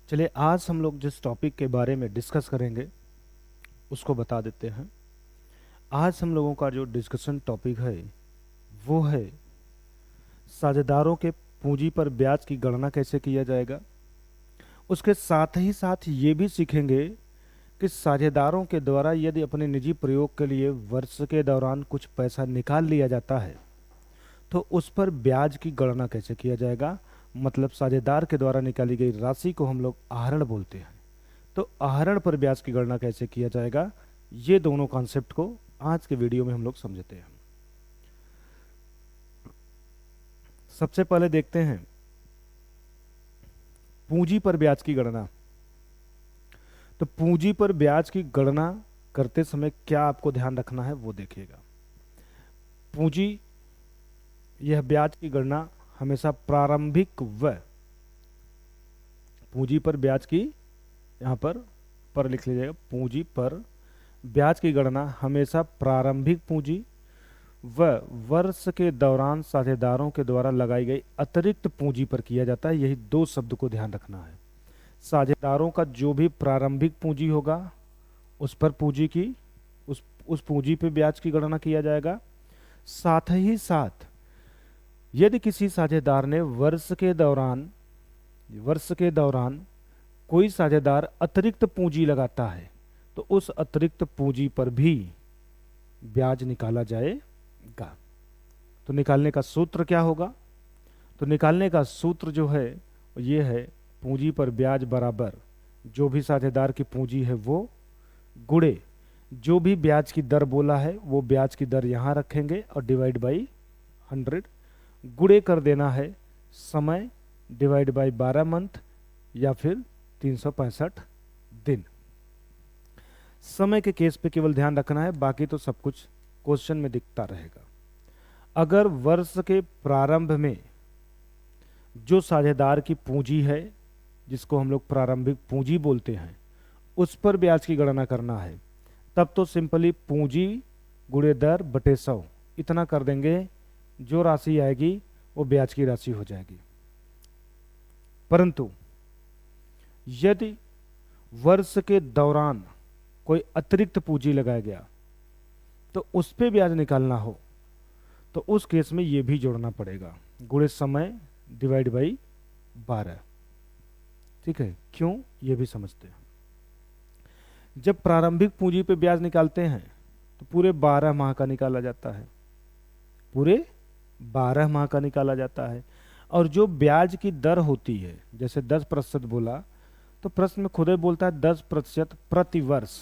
चलिए आज हम लोग जिस टॉपिक के बारे में डिस्कस करेंगे उसको बता देते हैं। आज हम लोगों का जो डिस्कशन टॉपिक है वो है साझेदारों के पूंजी पर ब्याज की गणना कैसे किया जाएगा। उसके साथ ही साथ ये भी सीखेंगे कि साझेदारों के द्वारा यदि अपने निजी प्रयोग के लिए वर्ष के दौरान कुछ पैसा निकाल लिया जाता है तो उस पर ब्याज की गणना कैसे किया जाएगा। मतलब साझेदार के द्वारा निकाली गई राशि को हम लोग आहरण बोलते हैं, तो आहरण पर ब्याज की गणना कैसे किया जाएगा, ये दोनों कॉन्सेप्ट को आज के वीडियो में हम लोग समझते हैं। सबसे पहले देखते हैं पूंजी पर ब्याज की गणना। तो पूंजी पर ब्याज की गणना करते समय क्या आपको ध्यान रखना है वो देखिएगा। पूंजी, यह ब्याज की गणना हमेशा प्रारंभिक व्यय, पूंजी पर ब्याज की, यहाँ पर लिख लीजिएगा, पूंजी पर ब्याज की गणना हमेशा प्रारंभिक पूंजी व वर्ष के दौरान साझेदारों के द्वारा लगाई गई अतिरिक्त पूंजी पर किया जाता है। यही दो शब्द को ध्यान रखना है। साझेदारों का जो भी प्रारंभिक पूंजी होगा उस पर पूंजी की उस पूंजी पे ब्याज की गणना किया जाएगा। साथ ही साथ यदि किसी साझेदार ने वर्ष के दौरान कोई साझेदार अतिरिक्त पूंजी लगाता है तो उस अतिरिक्त पूंजी पर भी ब्याज निकाला जाएगा। तो निकालने का सूत्र क्या होगा? तो निकालने का सूत्र जो है ये है, पूंजी पर ब्याज बराबर जो भी साझेदार की पूंजी है वो गुणे जो भी ब्याज की दर बोला है वो ब्याज की दर यहाँ रखेंगे और डिवाइड बाई 100, गुणे कर देना है समय डिवाइड बाई 12 मंथ या फिर 365 दिन। समय के केस पे केवल ध्यान रखना है, बाकी तो सब कुछ क्वेश्चन में दिखता रहेगा। अगर वर्ष के प्रारंभ में जो साझेदार की पूंजी है जिसको हम लोग प्रारंभिक पूंजी बोलते हैं उस पर ब्याज की गणना करना है, तब तो सिंपली पूंजी गुणे दर बटे 100 इतना कर देंगे, जो राशि आएगी वो ब्याज की राशि हो जाएगी। परंतु यदि वर्ष के दौरान कोई अतिरिक्त पूंजी लगाया गया तो उस पे ब्याज निकालना हो तो उस केस में ये भी जोड़ना पड़ेगा, गुणे समय डिवाइड बाई 12। ठीक है, क्यों ये भी समझते हैं। जब प्रारंभिक पूंजी पे ब्याज निकालते हैं तो पूरे 12 माह का निकाला जाता है, पूरे 12 माह का निकाला जाता है। और जो ब्याज की दर होती है, जैसे 10% बोला तो प्रश्न में खुद ही बोलता है 10% प्रति वर्ष।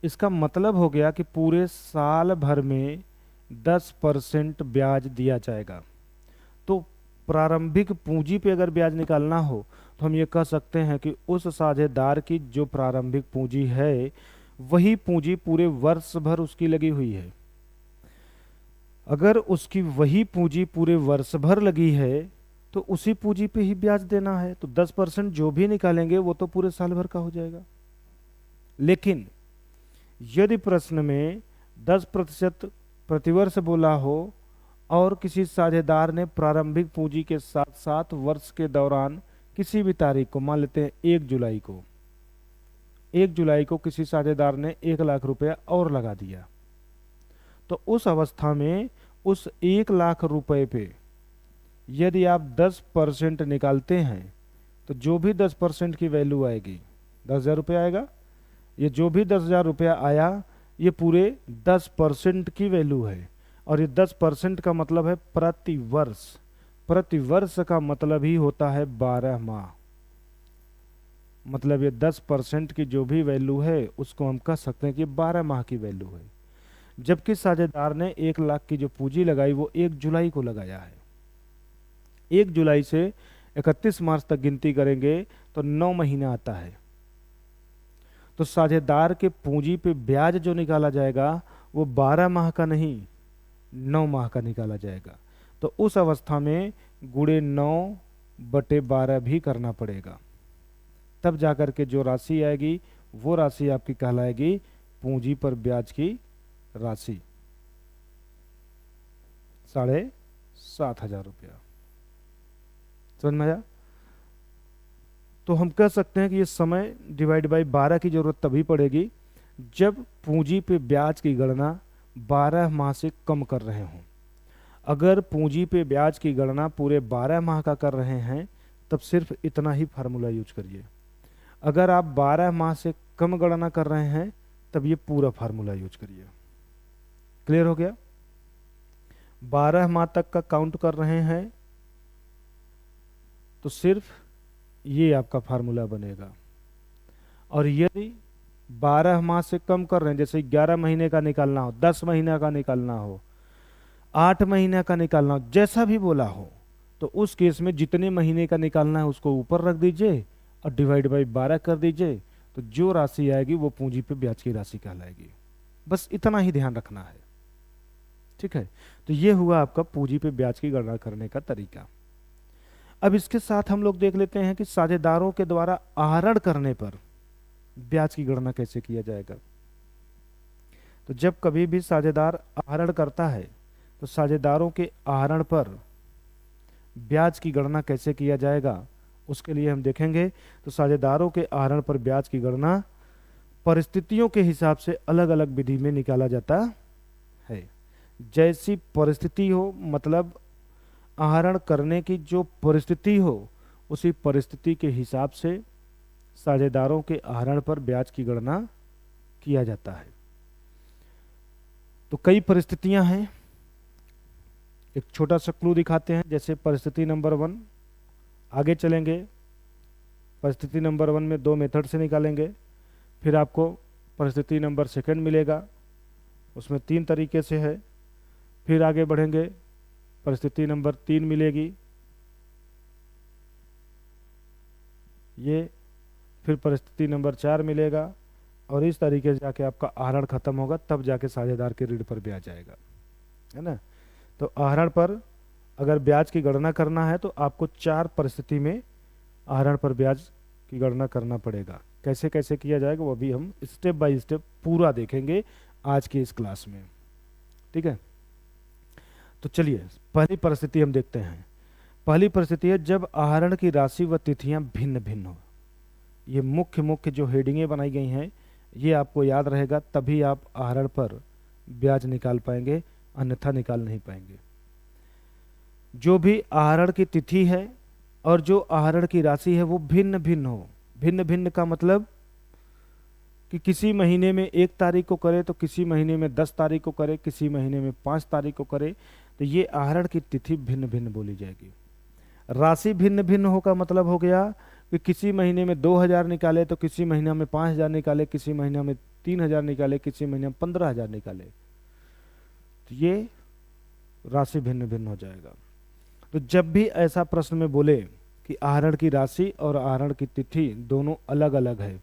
इसका मतलब हो गया कि पूरे साल भर में 10% ब्याज दिया जाएगा। तो प्रारंभिक पूंजी पे अगर ब्याज निकालना हो तो हम ये कह सकते हैं कि उस साझेदार की जो प्रारंभिक पूंजी है वही पूंजी पूरे वर्ष भर उसकी लगी हुई है। अगर उसकी वही पूंजी पूरे वर्ष भर लगी है तो उसी पूंजी पे ही ब्याज देना है, तो 10% जो भी निकालेंगे वो तो पूरे साल भर का हो जाएगा। लेकिन यदि प्रश्न में 10% प्रतिवर्ष बोला हो और किसी साझेदार ने प्रारंभिक पूंजी के साथ साथ वर्ष के दौरान किसी भी तारीख को, मान लेते हैं 1 जुलाई को किसी साझेदार ने 1 लाख रुपया और लगा दिया, तो उस अवस्था में उस 1 लाख रुपए पे यदि आप 10% निकालते हैं तो जो भी 10% की वैल्यू आएगी 10,000 रुपया आएगा। ये जो भी 10,000 रुपया आया ये पूरे 10% की वैल्यू है, और ये 10% का मतलब है प्रति वर्ष। प्रति वर्ष का मतलब ही होता है 12 माह। मतलब ये 10% की जो भी वैल्यू है उसको हम कह सकते हैं कि 12 माह की वैल्यू है। जबकि साझेदार ने 1 लाख की जो पूंजी लगाई वो 1 जुलाई को लगाया है। 1 जुलाई से 31 मार्च तक गिनती करेंगे तो 9 महीना आता है। तो साझेदार के पूंजी पे ब्याज जो निकाला जाएगा वो 12 माह का नहीं 9 माह का निकाला जाएगा। तो उस अवस्था में गुणे 9/12 भी करना पड़ेगा, तब जाकर के जो राशि आएगी वो राशि आपकी कहलाएगी पूंजी पर ब्याज की राशि, 7,500 रुपया। समझ में आया? तो हम कह सकते हैं कि ये समय डिवाइड बाई 12 की जरूरत तभी पड़ेगी जब पूंजी पे ब्याज की गणना 12 माह से कम कर रहे हों। अगर पूंजी पे ब्याज की गणना पूरे 12 माह का कर रहे हैं तब सिर्फ इतना ही फार्मूला यूज करिए। अगर आप 12 माह से कम गणना कर रहे हैं तब ये पूरा फार्मूला यूज करिए। क्लियर हो गया? 12 माह तक का काउंट कर रहे हैं तो सिर्फ ये आपका फार्मूला बनेगा। और यदि 12 माह से कम कर रहे हैं, जैसे 11 महीने का निकालना हो, 10 महीने का निकालना हो, 8 महीने का निकालना हो, जैसा भी बोला हो, तो उस केस में जितने महीने का निकालना है उसको ऊपर रख दीजिए और डिवाइड बाई 12 कर दीजिए, तो जो राशि आएगी वो पूंजी पे ब्याज की राशि कहलाएगी। बस इतना ही ध्यान रखना है। ठीक है, तो ये हुआ आपका पूंजी पे ब्याज की गणना करने का तरीका। अब इसके साथ हम लोग देख लेते हैं कि साझेदारों के द्वारा आहरण करने पर ब्याज की गणना कैसे किया जाएगा। तो जब कभी भी साझेदार आहरण करता है तो साझेदारों के आहरण पर ब्याज की गणना कैसे किया जाएगा, उसके लिए हम देखेंगे। तो साझेदारों के आहरण पर ब्याज की गणना परिस्थितियों के हिसाब से अलग अलग विधि में निकाला जाता है। जैसी परिस्थिति हो, मतलब आहरण करने की जो परिस्थिति हो, उसी परिस्थिति के हिसाब से साझेदारों के आहरण पर ब्याज की गणना किया जाता है। तो कई परिस्थितियां हैं, एक छोटा सा क्लू दिखाते हैं। जैसे परिस्थिति नंबर 1, आगे चलेंगे, परिस्थिति नंबर 1 में 2 मेथड से निकालेंगे। फिर आपको परिस्थिति नंबर 2 मिलेगा, उसमें 3 तरीके से है। फिर आगे बढ़ेंगे, परिस्थिति नंबर 3 मिलेगी ये, फिर परिस्थिति नंबर 4 मिलेगा, और इस तरीके से जाके आपका आहरण खत्म होगा, तब जाके साझेदार के ऋण पर ब्याज आएगा, है ना। तो आहरण पर अगर ब्याज की गणना करना है तो आपको 4 परिस्थिति में आहरण पर ब्याज की गणना करना पड़ेगा। कैसे कैसे किया जाएगा वो भी हम स्टेप बाय स्टेप पूरा देखेंगे आज की इस क्लास में। ठीक है, तो चलिए पहली परिस्थिति हम देखते हैं। पहली परिस्थिति है जब आहरण की राशि व तिथियां भिन्न भिन्न हो। ये मुख्य जो हेडिंगें बनाई गई हैं ये आपको याद रहेगा, तभी आप आहरण पर ब्याज निकाल पाएंगे, अन्यथा निकाल नहीं पाएंगे। जो भी आहरण की तिथि है और जो आहरण की राशि है वो भिन्न भिन्न हो। भिन्न भिन्न का मतलब कि किसी महीने में 1 तारीख को करे तो किसी महीने में 10 तारीख को करे, किसी महीने में 5 तारीख को करे, तो ये आहरण की तिथि भिन्न भिन्न बोली जाएगी। राशि भिन्न भिन्न हो का मतलब हो गया कि किसी महीने में 2000 निकाले तो किसी महीना में 5000 निकाले, किसी महीना में 3000 निकाले, किसी महीने में 15000 निकाले, तो ये राशि भिन्न भिन्न हो जाएगा। तो जब भी ऐसा प्रश्न में बोले कि आहरण की राशि और आहरण की तिथि दोनों अलग अलग है,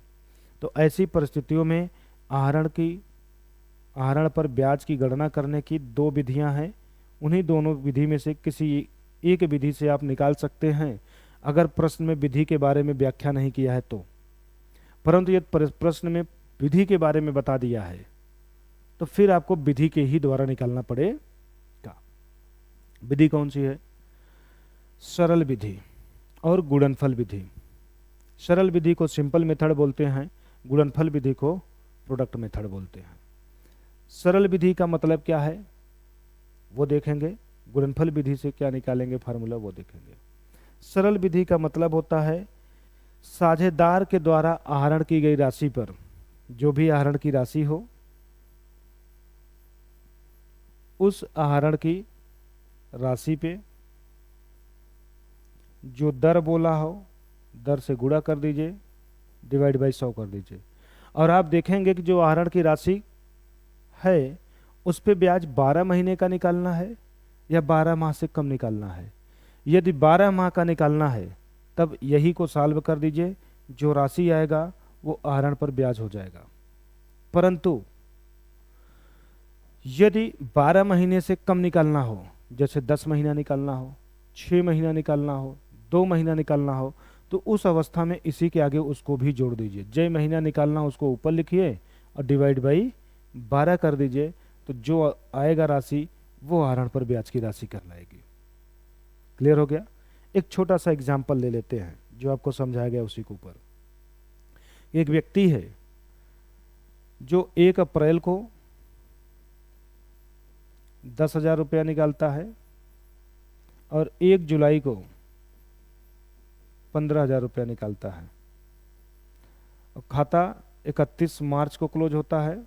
तो ऐसी परिस्थितियों में आहरण पर ब्याज की गणना करने की 2 विधियां हैं। उन्हीं दोनों विधि में से किसी एक विधि से आप निकाल सकते हैं, अगर प्रश्न में विधि के बारे में व्याख्या नहीं किया है तो। परंतु यदि प्रश्न में विधि के बारे में बता दिया है तो फिर आपको विधि के ही द्वारा निकालना पड़ेगा। विधि कौन सी है? सरल विधि और गुणनफल विधि। सरल विधि को सिंपल मेथड बोलते हैं, गुणनफल विधि को प्रोडक्ट मेथड बोलते हैं। सरल विधि का मतलब क्या है वो देखेंगे, गुणनफल विधि से क्या निकालेंगे फार्मूला वो देखेंगे। सरल विधि का मतलब होता है साझेदार के द्वारा आहरण की गई राशि पर, जो भी आहरण की राशि हो, उस आहरण की राशि पे जो दर बोला हो, दर से गुणा कर दीजिए, डिवाइड बाई 100 कर दीजिए। और आप देखेंगे कि जो आहरण की राशि है उस पे ब्याज 12 महीने का निकालना है या 12 माह से कम निकालना है। यदि 12 माह का निकालना है तब यही को सॉल्व कर दीजिए, जो राशि आएगा वो आहरण पर ब्याज हो जाएगा। परंतु यदि 12 महीने से कम निकालना हो, जैसे 10 महीना निकालना हो, 6 महीना निकालना हो, 2 महीना निकालना हो, तो उस अवस्था में इसी के आगे उसको भी जोड़ दीजिए। जय महीना निकालना उसको ऊपर लिखिए और डिवाइड बाई 12 कर दीजिए, तो जो आएगा राशि वो आहरण पर ब्याज की राशि कहलाएगी। क्लियर हो गया? एक छोटा सा एग्जाम्पल ले लेते हैं जो आपको समझाया गया उसी के ऊपर। एक व्यक्ति है जो 1 अप्रैल को 10,000 रुपया निकालता है और 1 जुलाई को 15,000 रुपया निकालता है। और खाता 31 मार्च को क्लोज होता है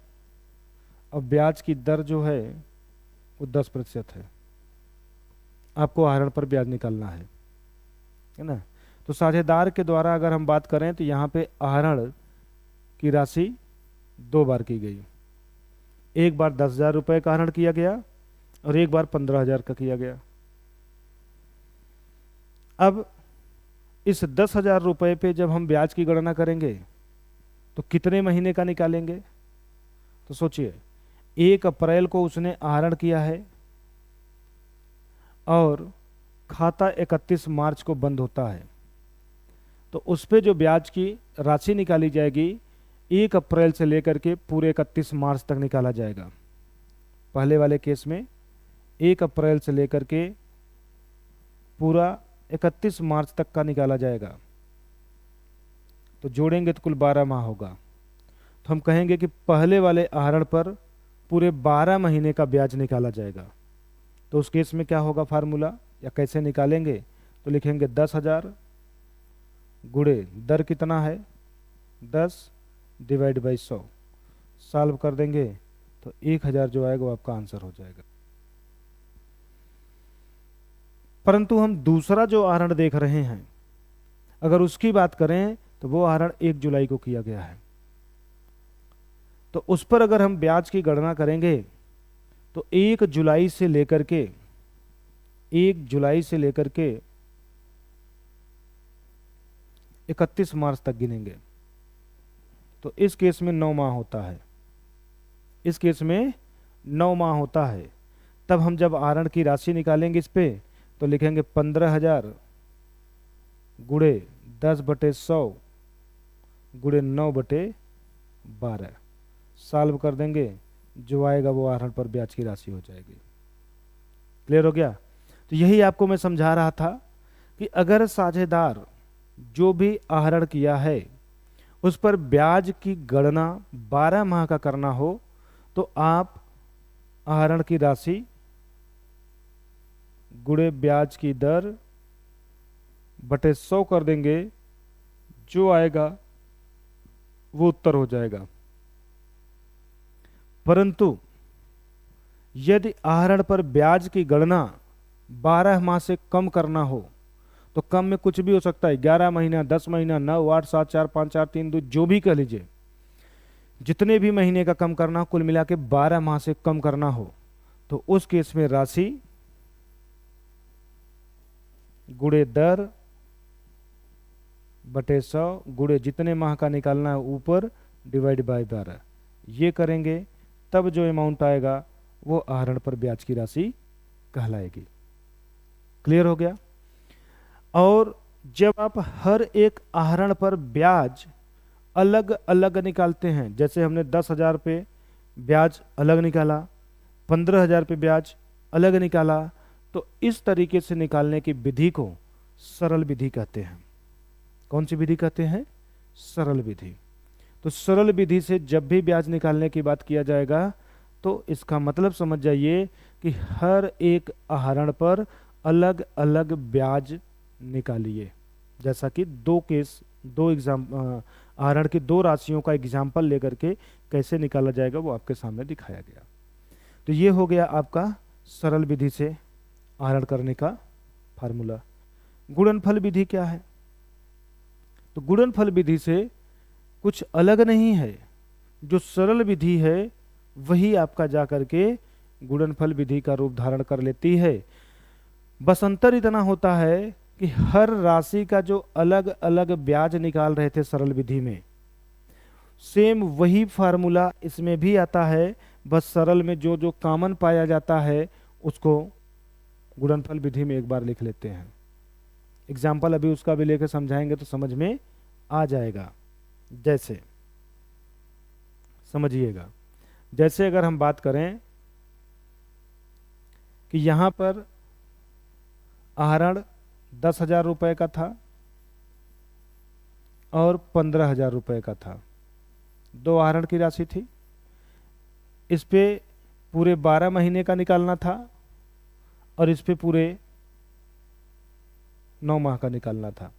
और ब्याज की दर जो है वो 10% है। आपको आहरण पर ब्याज निकालना है ना। तो साझेदार के द्वारा अगर हम बात करें तो यहाँ पे आहरण की राशि 2 बार की गई। एक बार 10,000 रुपये का आहरण किया गया और एक बार 15,000 का किया गया। अब इस 10,000 रुपये पे जब हम ब्याज की गणना करेंगे तो कितने महीने का निकालेंगे? तो सोचिए, 1 अप्रैल को उसने आहरण किया है और खाता 31 मार्च को बंद होता है, तो उस पे जो ब्याज की राशि निकाली जाएगी 1 अप्रैल से लेकर के पूरे 31 मार्च तक निकाला जाएगा। पहले वाले केस में 1 अप्रैल से लेकर के पूरा 31 मार्च तक का निकाला जाएगा। तो जोड़ेंगे तो कुल 12 माह होगा। तो हम कहेंगे कि पहले वाले आहरण पर पूरे 12 महीने का ब्याज निकाला जाएगा। तो उस केस में क्या होगा फार्मूला या कैसे निकालेंगे? तो लिखेंगे 10,000 गुणे दर कितना है 10 डिवाइड बाई 100, सॉल्व कर देंगे तो 1,000 जो आएगा वो आपका आंसर हो जाएगा। परंतु हम दूसरा जो आहरण देख रहे हैं, अगर उसकी बात करें तो वो आहरण 1 जुलाई को किया गया है। तो उस पर अगर हम ब्याज की गणना करेंगे तो 1 जुलाई से लेकर के 31 मार्च तक गिनेंगे। तो इस केस में 9 माह होता है। इस केस में 9 माह होता है। तब हम जब आहरण की राशि निकालेंगे इस पे तो लिखेंगे 15,000 गुणे 10/100 गुणे 9/12, सॉल्व कर देंगे, जो आएगा वो आहरण पर ब्याज की राशि हो जाएगी। क्लियर हो गया? तो यही आपको मैं समझा रहा था कि अगर साझेदार जो भी आहरण किया है उस पर ब्याज की गणना 12 माह का करना हो तो आप आहरण की राशि गुणे ब्याज की दर बटे 100 कर देंगे, जो आएगा वो उत्तर हो जाएगा। परंतु यदि आहरण पर ब्याज की गणना 12 माह से कम करना हो तो कम में कुछ भी हो सकता है, 11 महीना, 10 महीना, 9, 8, 7, 4, 5, 4, 3, 2, जो भी कह लीजिए, जितने भी महीने का कम करना हो, कुल मिला के 12 माह से कम करना हो तो उस केस में राशि गुणे दर बटे 100 गुणे जितने माह का निकालना है ऊपर डिवाइड बाय 12, ये करेंगे तब जो अमाउंट आएगा वो आहरण पर ब्याज की राशि कहलाएगी। क्लियर हो गया? और जब आप हर एक आहरण पर ब्याज अलग अलग निकालते हैं, जैसे हमने 10,000 पे ब्याज अलग निकाला, 15,000 पे ब्याज अलग निकाला, तो इस तरीके से निकालने की विधि को सरल विधि कहते हैं। कौन सी विधि कहते हैं? सरल विधि। तो सरल विधि से जब भी ब्याज निकालने की बात किया जाएगा तो इसका मतलब समझ जाइए कि हर एक आहरण पर अलग अलग ब्याज निकालिए। जैसा कि आहरण की 2 राशियों का एग्जाम्पल लेकर के कैसे निकाला जाएगा वो आपके सामने दिखाया गया। तो ये हो गया आपका सरल विधि से आहरण करने का फार्मूला। गुणनफल विधि क्या है? तो गुणनफल विधि से कुछ अलग नहीं है। जो सरल विधि है वही आपका जाकर के गुणनफल विधि का रूप धारण कर लेती है। बस अंतर इतना होता है कि हर राशि का जो अलग अलग ब्याज निकाल रहे थे सरल विधि में, सेम वही फार्मूला इसमें भी आता है। बस सरल में जो जो कॉमन पाया जाता है उसको गुणनफल विधि में एक बार लिख लेते हैं। एग्जाम्पल अभी उसका भी लेकर समझाएंगे तो समझ में आ जाएगा। जैसे समझिएगा, जैसे अगर हम बात करें कि यहां पर आहरण 10,000 रुपए का था और 15,000 रुपये का था। 2 आहरण की राशि थी। इस पे पूरे 12 महीने का निकालना था और इस पे पूरे 9 माह का निकालना था।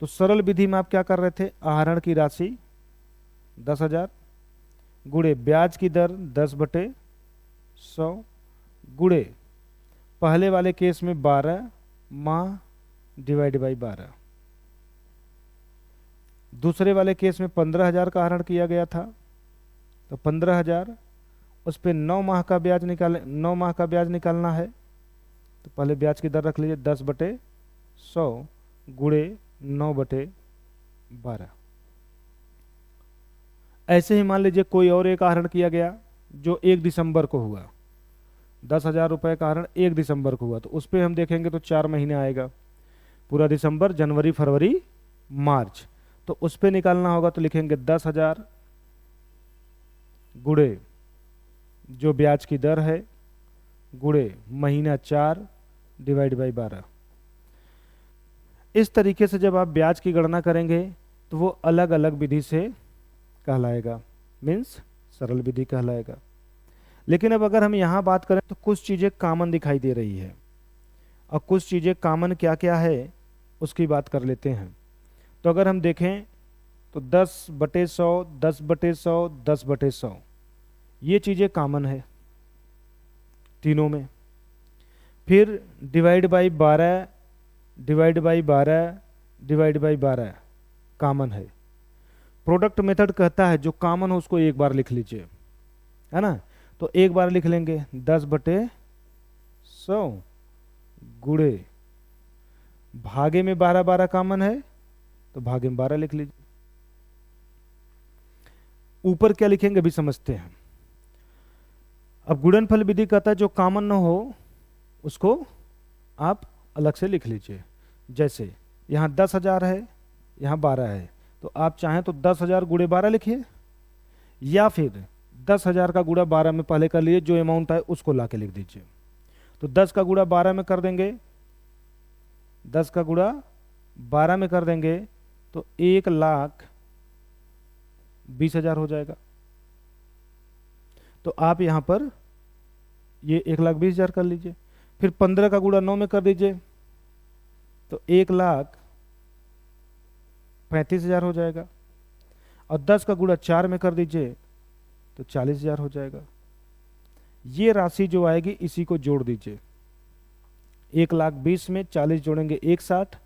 तो सरल विधि में आप क्या कर रहे थे, आहरण की राशि 10,000 गुणे ब्याज की दर 10/100 गुणे पहले वाले केस में 12 माह डिवाइड बाई 12। दूसरे वाले केस में 15,000 का आहरण किया गया था, तो 15,000 उस पे 9 माह का ब्याज 9 माह का ब्याज निकालना है। तो पहले ब्याज की दर रख लीजिए 10/100 गुणे 9/12। ऐसे ही मान लीजिए कोई और एक आहरण किया गया जो 1 दिसंबर को हुआ। 10,000 रुपये का आहरण 1 दिसंबर को हुआ, तो उस पर हम देखेंगे तो 4 महीने आएगा, पूरा दिसंबर, जनवरी, फरवरी, मार्च। तो उस पर निकालना होगा तो लिखेंगे 10,000 गुणे जो ब्याज की दर है गुणे महीना 4 डिवाइड बाई 12। इस तरीके से जब आप ब्याज की गणना करेंगे तो वो अलग अलग विधि से कहलाएगा, मीन्स सरल विधि कहलाएगा। लेकिन अब अगर हम यहाँ बात करें तो कुछ चीज़ें कॉमन दिखाई दे रही है, और कुछ चीज़ें कॉमन क्या क्या है उसकी बात कर लेते हैं। तो अगर हम देखें तो 10/100, 10/100, 10/100 ये चीज़ें कॉमन है तीनों में। फिर divide by 12, divide by 12, divide by 12 common है। प्रोडक्ट मेथड कहता है जो कॉमन हो उसको एक बार लिख लीजिए, है ना। तो एक बार लिख लेंगे 10/100 गुणे भागे में 12 12 कॉमन है तो भागे में 12 लिख लीजिए। ऊपर क्या लिखेंगे अभी समझते हैं। अब गुणनफल विधि कहता है जो कॉमन न हो उसको आप अलग से लिख लीजिए। जैसे यहाँ 10,000 है, यहाँ 12 है, तो आप चाहें तो 10,000 गुणे 12 लिखिए, या फिर 10,000 का गुणा 12 में पहले कर लिए, जो अमाउंट है उसको ला के लिख दीजिए। तो 10 का गुणा 12 में कर देंगे, 10 का गुणा 12 में कर देंगे तो 1,20,000 हो जाएगा। तो आप यहाँ पर ये 1,20,000 कर लीजिए। फिर 15 का गुणा 9 में कर दीजिए तो 1,35,000 हो जाएगा। और 10 का गुणा 4 में कर दीजिए तो 40,000 हो जाएगा। ये राशि जो आएगी इसी को जोड़ दीजिए। 1,20,000 में 40 जोड़ेंगे 1,60,000,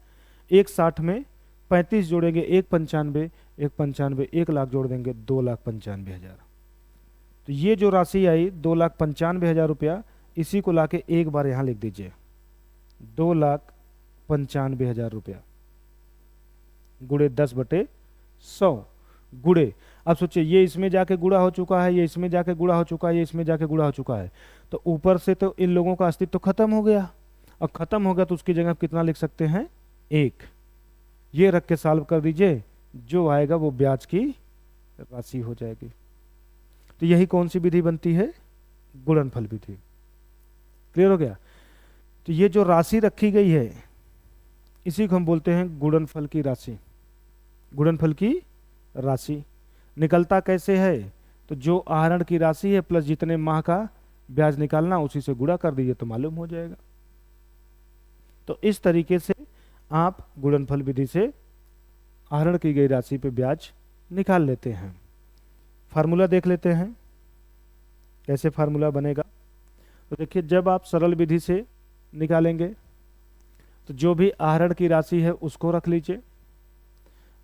1,60,000 में 35 जोड़ेंगे 1,95,000, 1,95,000 1,00,000 जोड़ देंगे 2,95,000। तो ये जो राशि आई 2,95,000 रुपया, इसी को लाके एक बार यहाँ लिख दीजिए 2,95,000 रुपया गुणे 10/100 गुणे। अब सोचिए ये इसमें जाके गुणा हो चुका है, ये इसमें जाके गुणा हो चुका है, ये इसमें जाके गुणा हो चुका है, तो ऊपर से तो इन लोगों का अस्तित्व तो खत्म हो गया। अब खत्म हो गया तो उसकी जगह कितना लिख सकते हैं 1। ये रख के सॉल्व कर दीजिए, जो आएगा वो ब्याज की राशि हो जाएगी। तो यही कौन सी विधि बनती है, गुणनफल विधि। क्लियर हो गया। तो ये जो राशि रखी गई है इसी को हम बोलते हैं गुणनफल की राशि। गुणनफल की राशि निकलता कैसे है, तो जो आहरण की राशि है प्लस जितने माह का ब्याज निकालना उसी से गुणा कर दीजिए तो मालूम हो जाएगा। तो इस तरीके से आप गुणनफल विधि से आहरण की गई राशि पे ब्याज निकाल लेते हैं। फार्मूला देख लेते हैं कैसे फार्मूला बनेगा। तो देखिए जब आप सरल विधि से निकालेंगे तो जो भी आहरण की राशि है उसको रख लीजिए,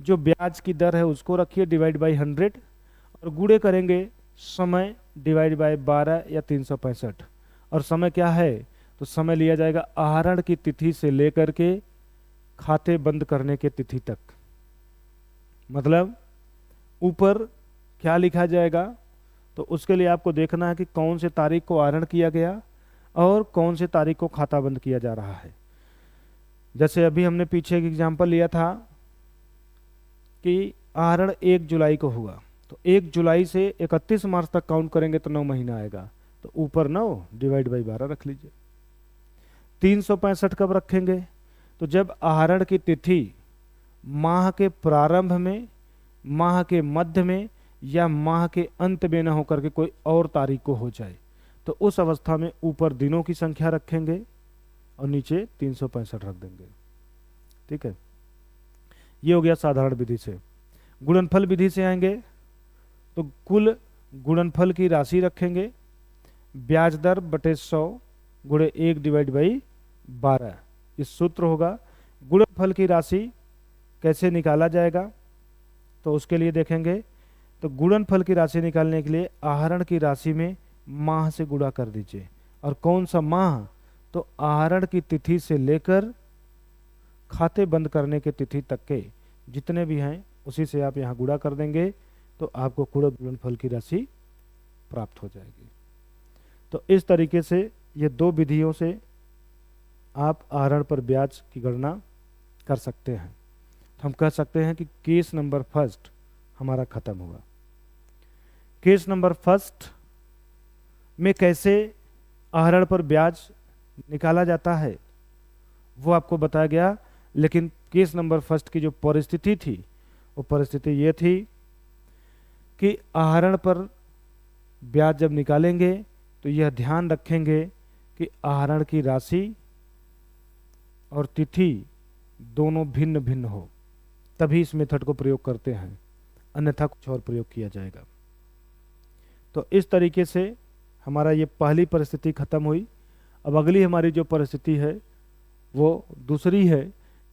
जो ब्याज की दर है उसको रखिए डिवाइड बाई 100 और गुणे करेंगे समय डिवाइड बाई 12 या 365। और समय क्या है, तो समय लिया जाएगा आहरण की तिथि से लेकर के खाते बंद करने के तिथि तक। मतलब ऊपर क्या लिखा जाएगा, तो उसके लिए आपको देखना है कि कौन से तारीख को आहरण किया गया और कौन से तारीख को खाता बंद किया जा रहा है। जैसे अभी हमने पीछे एक एग्जांपल लिया था कि आहरण 1 जुलाई को हुआ, तो 1 जुलाई से 31 मार्च तक काउंट करेंगे तो 9 महीना आएगा, तो ऊपर 9 डिवाइड बाई 12 रख लीजिए। 365 कब रखेंगे, तो जब आहरण की तिथि माह के प्रारंभ में, माह के मध्य में या माह के अंत में न होकर के कोई और तारीख को हो जाए, तो उस अवस्था में ऊपर दिनों की संख्या रखेंगे और नीचे 365 रख देंगे। ठीक है, ये हो गया साधारण विधि से। गुणनफल विधि से आएंगे तो कुल गुणनफल की राशि रखेंगे, ब्याज दर बटे 100 गुणे 1/12, इस सूत्र होगा। गुणनफल की राशि कैसे निकाला जाएगा, तो उसके लिए देखेंगे तो गुणनफल की राशि निकालने के लिए आहरण की राशि में माह से गुणा कर दीजिए। और कौन सा माह, तो आहरण की तिथि से लेकर खाते बंद करने के तिथि तक के जितने भी हैं उसी से आप यहाँ गुणा कर देंगे, तो आपको कुल गुणनफल की राशि प्राप्त हो जाएगी। तो इस तरीके से ये दो विधियों से आप आहरण पर ब्याज की गणना कर सकते हैं। तो हम कह सकते हैं कि केस नंबर फर्स्ट हमारा खत्म हुआ। केस नंबर फर्स्ट में कैसे आहरण पर ब्याज निकाला जाता है वो आपको बताया गया, लेकिन केस नंबर फर्स्ट की जो परिस्थिति थी वो परिस्थिति ये थी कि आहरण पर ब्याज जब निकालेंगे तो यह ध्यान रखेंगे कि आहरण की राशि और तिथि दोनों भिन्न भिन्न हो, तभी इस मेथड को प्रयोग करते हैं, अन्यथा कुछ और प्रयोग किया जाएगा। तो इस तरीके से हमारा ये पहली परिस्थिति खत्म हुई। अब अगली हमारी जो परिस्थिति है वो दूसरी है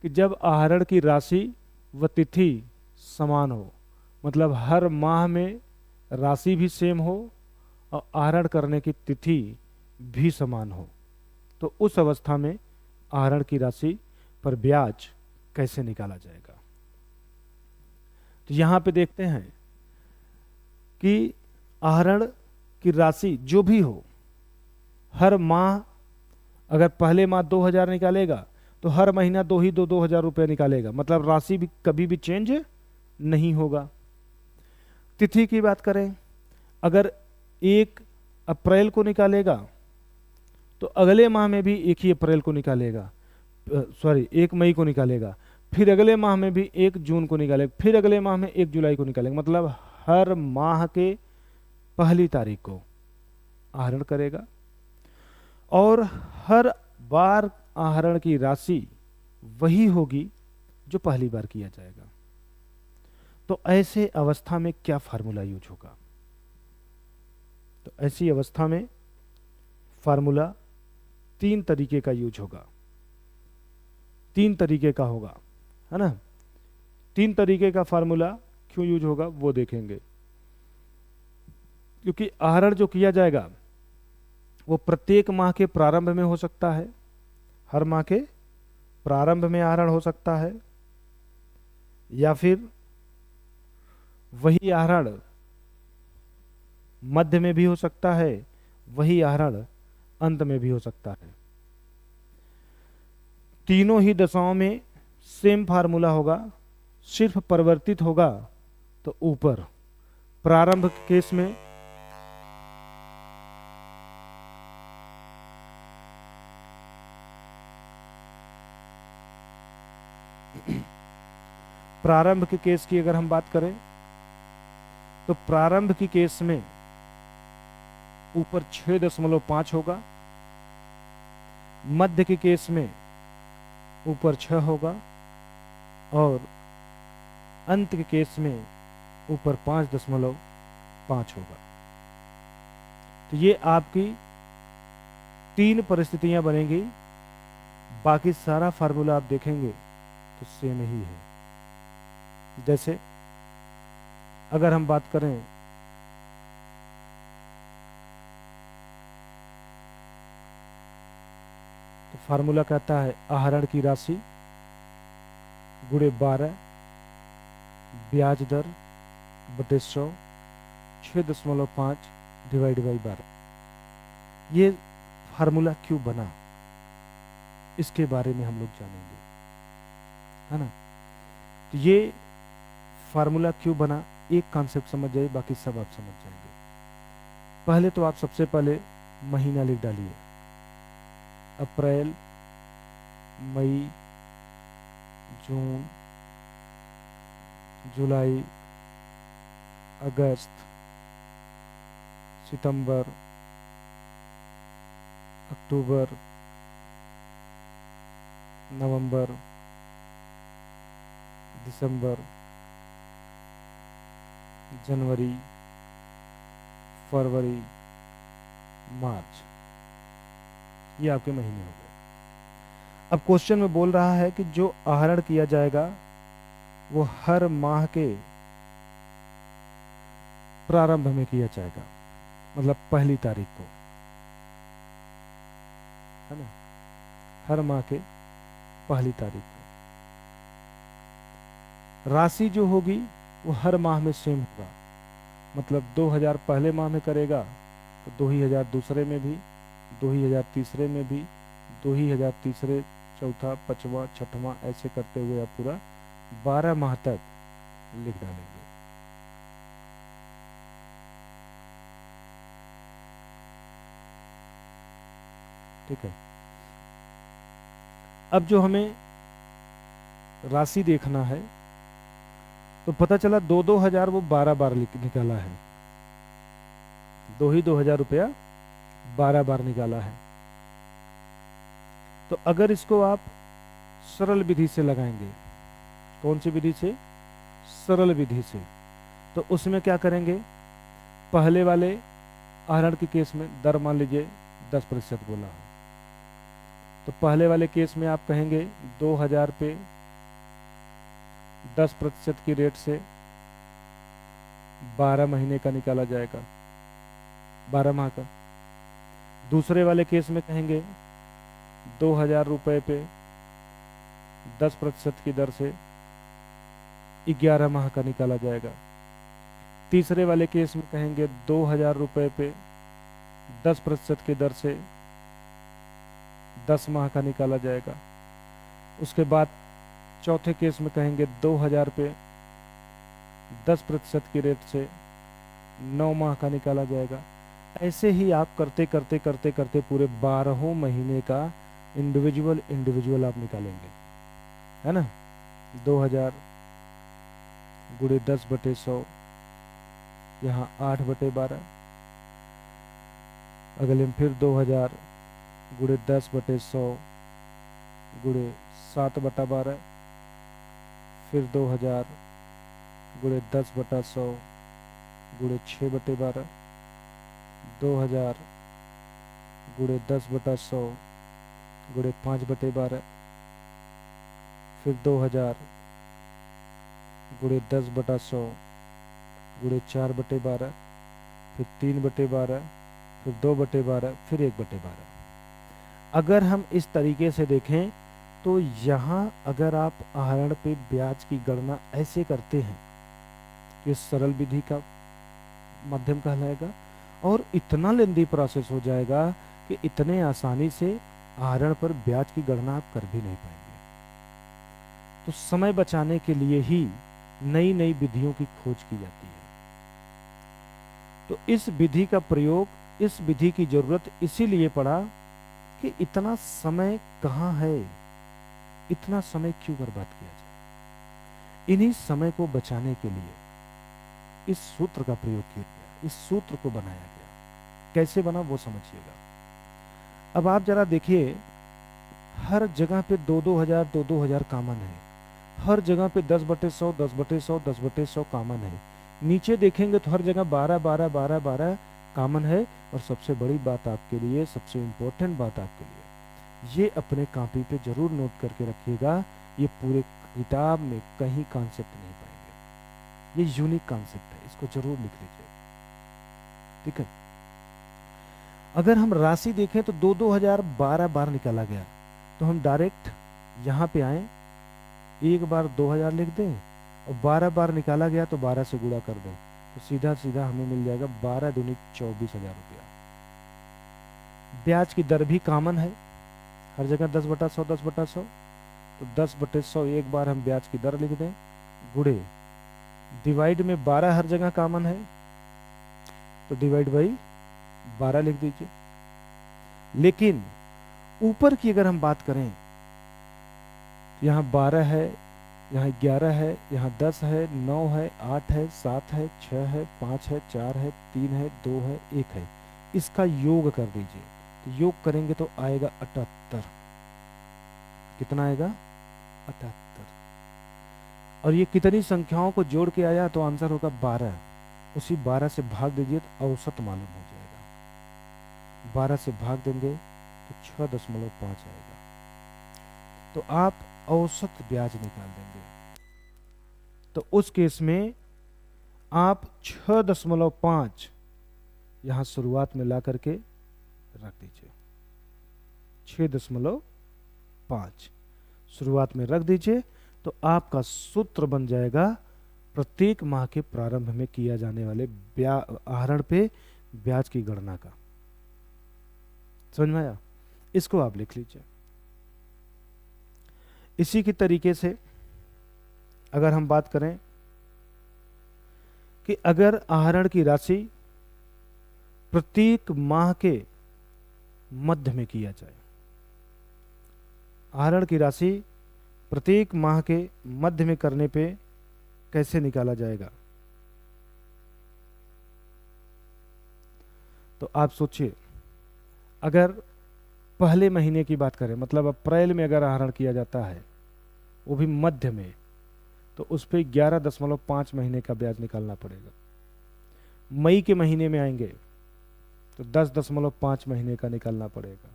कि जब आहरण की राशि व तिथि समान हो, मतलब हर माह में राशि भी सेम हो और आहरण करने की तिथि भी समान हो, तो उस अवस्था में आहरण की राशि पर ब्याज कैसे निकाला जाएगा। तो यहाँ पे देखते हैं कि आहरण की राशि जो भी हो, हर माह अगर पहले माह 2000 निकालेगा तो हर महीना 2000 रुपये निकालेगा, मतलब राशि भी कभी भी चेंज नहीं होगा। तिथि की बात करें, अगर 1 अप्रैल को निकालेगा तो अगले माह में भी 1 ही अप्रैल को निकालेगा, 1 मई को निकालेगा, फिर अगले माह में भी 1 जून को निकालेगा, फिर अगले माह में 1 जुलाई को निकालेगा, मतलब हर माह के पहली तारीख को आहरण करेगा और हर बार आहरण की राशि वही होगी जो पहली बार किया जाएगा। तो ऐसे अवस्था में क्या फार्मूला यूज होगा, तो ऐसी अवस्था में फार्मूला 3 तरीके का यूज होगा, 3 तरीके का होगा, है ना। 3 तरीके का फार्मूला क्यों यूज होगा वो देखेंगे, क्योंकि आहरण जो किया जाएगा वो प्रत्येक माह के प्रारंभ में हो सकता है, हर माह के प्रारंभ में आहरण हो सकता है, या फिर वही आहरण मध्य में भी हो सकता है, वही आहरण अंत में भी हो सकता है। तीनों ही दशाओं में सेम फार्मूला होगा, सिर्फ परिवर्तित होगा तो ऊपर प्रारंभ के केस में प्रारंभ के केस की अगर हम बात करें तो प्रारंभ की केस में ऊपर 6.5 होगा, मध्य के केस में ऊपर 6 होगा और अंत के केस में ऊपर 5.5 होगा। तो ये आपकी 3 परिस्थितियां बनेंगी, बाकी सारा फार्मूला आप देखेंगे तो सेम ही है। जैसे अगर हम बात करें तो फार्मूला कहता है आहरण की राशि गुणे 12 ब्याज दर बटे 100 6.5 डिवाइड बाई 12। ये फार्मूला क्यों बना इसके बारे में हम लोग जानेंगे, है ना। तो ये फार्मूला क्यों बना एक कॉन्सेप्ट समझ जाइए, बाकी सब आप समझ जाएंगे। पहले तो आप सबसे पहले महीना लिख डालिए, अप्रैल, मई, जून, जुलाई, अगस्त, सितंबर, अक्टूबर, नवंबर, दिसंबर, जनवरी, फरवरी, मार्च, ये आपके महीने हो गए। अब क्वेश्चन में बोल रहा है कि जो आहरण किया जाएगा वो हर माह के प्रारंभ में किया जाएगा, मतलब पहली तारीख को, है ना, हर माह के पहली तारीख को। राशि जो होगी वो हर माह में सेम होगा, मतलब 2000 पहले माह में करेगा तो 2000 दूसरे में भी, 2000 तीसरे में भी, 2000 तीसरे, चौथा, पांचवा, छठवां, ऐसे करते हुए आप पूरा 12 माह तक लिख डालेंगे। ठीक है। अब जो हमें राशि देखना है तो पता चला 2-2 हजार वो 12 बार निकाला है, 2,000 रुपया 12 बार निकाला है। तो अगर इसको आप सरल विधि से लगाएंगे, कौन सी विधि से? सरल विधि से। तो उसमें क्या करेंगे, पहले वाले आहरण के केस में दर मान लीजिए 10% बोला है, तो पहले वाले केस में आप कहेंगे 2000 पे 10% की रेट से 12 महीने का निकाला जाएगा, 12 माह का। दूसरे वाले केस में कहेंगे 2000 रुपये पे 10% की दर से 11 माह का निकाला जाएगा। तीसरे वाले केस में कहेंगे 2000 रुपये पे 10% की दर से 10 माह का निकाला जाएगा। उसके बाद चौथे केस में कहेंगे 2000 पे 10% की रेट से 9 माह का निकाला जाएगा। ऐसे ही आप करते करते करते करते पूरे 12 महीने का इंडिविजुअल आप निकालेंगे, है ना। 2000 गुणे 10/100, यहाँ 8/12। अगले में फिर 2000 गुणे 10/100 गुणे 7/12, फिर 2000 गुणे 10/100 गुणे 6/12, 2000 गुणे 10/100 गुणे 5/12, फिर 2000 गुणे 10/100 गुणे 4/12, फिर 3/12, फिर 2/12, फिर 1/12। अगर हम इस तरीके से देखें तो यहाँ अगर आप आहरण पे ब्याज की गणना ऐसे करते हैं तो ये सरल विधि का माध्यम कहलाएगा, और इतना लेंदी प्रोसेस हो जाएगा कि इतने आसानी से आहरण पर ब्याज की गणना आप कर भी नहीं पाएंगे। तो समय बचाने के लिए ही नई नई विधियों की खोज की जाती है। तो इस विधि का प्रयोग, इस विधि की जरूरत इसीलिए पड़ा कि इतना समय कहाँ है, इतना समय क्यों बर्बाद किया जाए। इन्हीं समय को बचाने के लिए इस सूत्र का प्रयोग किया गया, इस सूत्र को बनाया गया। कैसे बना वो समझिएगा। अब आप जरा देखिए, हर जगह पे 2-2 हजार कॉमन है, हर जगह पे 10/100 10/100 10/100 कॉमन है। नीचे देखेंगे तो हर जगह 12-12-12-12 कॉमन है। और सबसे बड़ी बात आपके लिए, सबसे इंपॉर्टेंट बात आपके लिए, ये अपने कॉपी पे जरूर नोट करके रखिएगा। ये पूरे किताब में कहीं कॉन्सेप्ट नहीं पाएंगे, ये यूनिक कॉन्सेप्ट है, इसको जरूर लिख लीजिए। ठीक है। अगर हम राशि देखें तो 2-2 हजार 12 बार निकाला गया, तो हम डायरेक्ट यहाँ पे आए, एक बार 2000 लिख दें और 12 बार निकाला गया तो 12 से गुणा कर दें, तो सीधा सीधा हमें मिल जाएगा 12 दूनी 24,000 रुपया। ब्याज की दर भी कॉमन है, हर जगह 10/100 10/100, तो 10/100 एक बार हम ब्याज की दर लिख दें, गुणे डिवाइड में 12 हर जगह कॉमन है, तो डिवाइड बाई 12 लिख दीजिए। लेकिन ऊपर की अगर हम बात करें तो यहाँ 12 है, यहाँ 11 है, यहाँ 10 है, 9 है, 8 है, 7 है, 6 है, 5 है, 4 है, 3 है, 2 है, 1 है। इसका योग कर दीजिए, तो योग करेंगे तो आएगा 78। कितना आएगा? 78। और ये कितनी संख्याओं को जोड़ के आया, तो आंसर होगा 12। उसी 12 से भाग दीजिए तो औसत मालूम हो जाएगा। 12 से भाग देंगे तो 6.5 आएगा। तो आप औसत ब्याज निकाल देंगे। तो उस केस में आप 6.5 यहां शुरुआत में ला करके रख दीजिए। 6.5 शुरुआत में रख दीजिए, तो आपका सूत्र बन जाएगा प्रत्येक माह के प्रारंभ में किया जाने वाले आहरण पे ब्याज की गणना का। समझ में आया? इसको आप लिख लीजिए। इसी की तरीके से अगर हम बात करें कि अगर आहरण की राशि प्रत्येक माह के मध्य में किया जाए, आहरण की राशि प्रत्येक माह के मध्य में करने पे कैसे निकाला जाएगा? तो आप सोचिए, अगर पहले महीने की बात करें, मतलब अप्रैल में अगर आहरण किया जाता है, वो भी मध्य में, तो उस पर 11.5 महीने का ब्याज निकालना पड़ेगा। मई के महीने में आएंगे तो 10.5 महीने का निकालना पड़ेगा।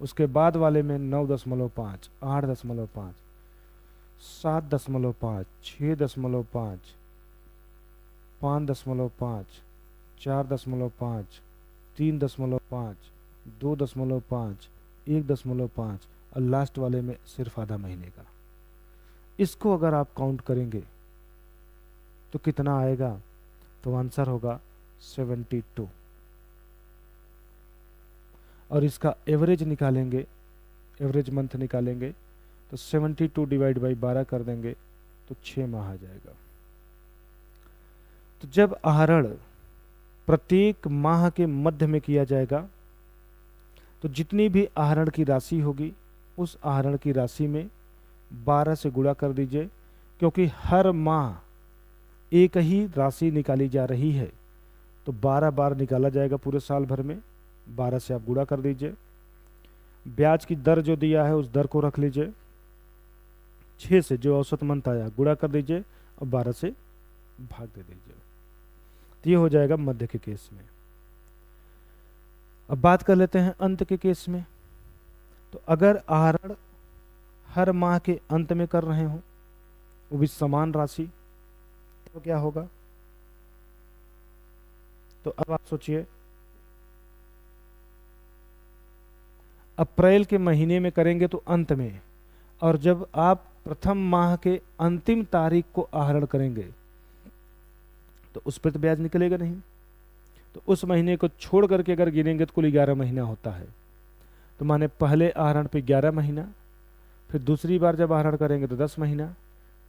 उसके बाद वाले में 9.5, 8.5, 7.5, 6.5, 5.5, 4.5, 3.5, 2.5, 1.5 और लास्ट वाले में सिर्फ आधा महीने का। इसको अगर आप काउंट करेंगे तो कितना आएगा? तो आंसर होगा 72। और इसका एवरेज निकालेंगे, एवरेज मंथ निकालेंगे तो 72 डिवाइड बाई 12 कर देंगे तो 6 माह आ जाएगा। तो जब आहरण प्रत्येक माह के मध्य में किया जाएगा, तो जितनी भी आहरण की राशि होगी, उस आहरण की राशि में 12 से गुणा कर दीजिए, क्योंकि हर माह एक ही राशि निकाली जा रही है, तो 12 बार निकाला जाएगा पूरे साल भर में। 12 से आप गुणा कर दीजिए। ब्याज की दर जो दिया है उस दर को रख लीजिए। 6 से जो औसत मंथ आया गुणा कर दीजिए और 12 से भाग दे दीजिए। तो ये हो जाएगा मध्य के केस में। अब बात कर लेते हैं अंत के केस में। तो अगर आहरण हर माह के अंत में कर रहे हो, वो भी समान राशि, तो क्या होगा? तो अब आप सोचिए, अप्रैल के महीने में करेंगे तो अंत में, और जब आप प्रथम माह के अंतिम तारीख को आहरण करेंगे तो उस पर तो ब्याज निकलेगा नहीं। तो उस महीने को छोड़ करके अगर गिनेंगे तो कुल 11 महीना होता है। तो माने पहले आहरण पे 11 महीना, फिर दूसरी बार जब आहरण करेंगे तो 10 महीना,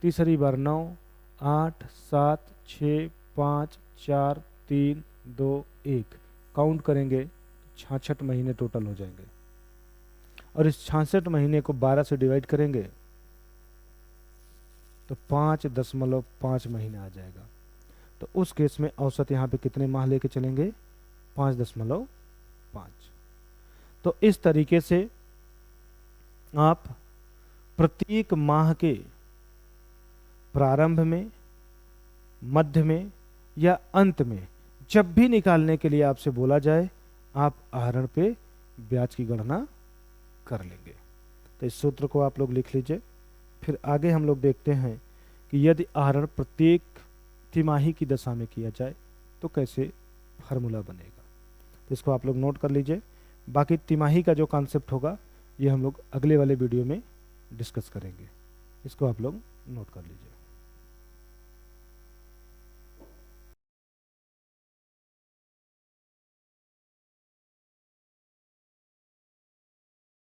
तीसरी बार 9, 8, 7, 6, 5, 4, 3, 2, 1 काउंट करेंगे 66 महीने टोटल हो जाएंगे। और इस 66 महीने को 12 से डिवाइड करेंगे तो 5.5 महीने आ जाएगा। तो उस केस में औसत यहाँ पे कितने माह लेके चलेंगे? 5.5। तो इस तरीके से आप प्रत्येक माह के प्रारंभ में, मध्य में या अंत में जब भी निकालने के लिए आपसे बोला जाए, आप आहरण पे ब्याज की गणना कर लेंगे। तो इस सूत्र को आप लोग लिख लीजिए। फिर आगे हम लोग देखते हैं कि यदि आहरण प्रत्येक तिमाही की दशा में किया जाए तो कैसे फार्मूला बनेगा। तो इसको आप लोग नोट कर लीजिए। बाकी तिमाही का जो कॉन्सेप्ट होगा ये हम लोग अगले वाले वीडियो में डिस्कस करेंगे। इसको आप लोग नोट कर लीजिए।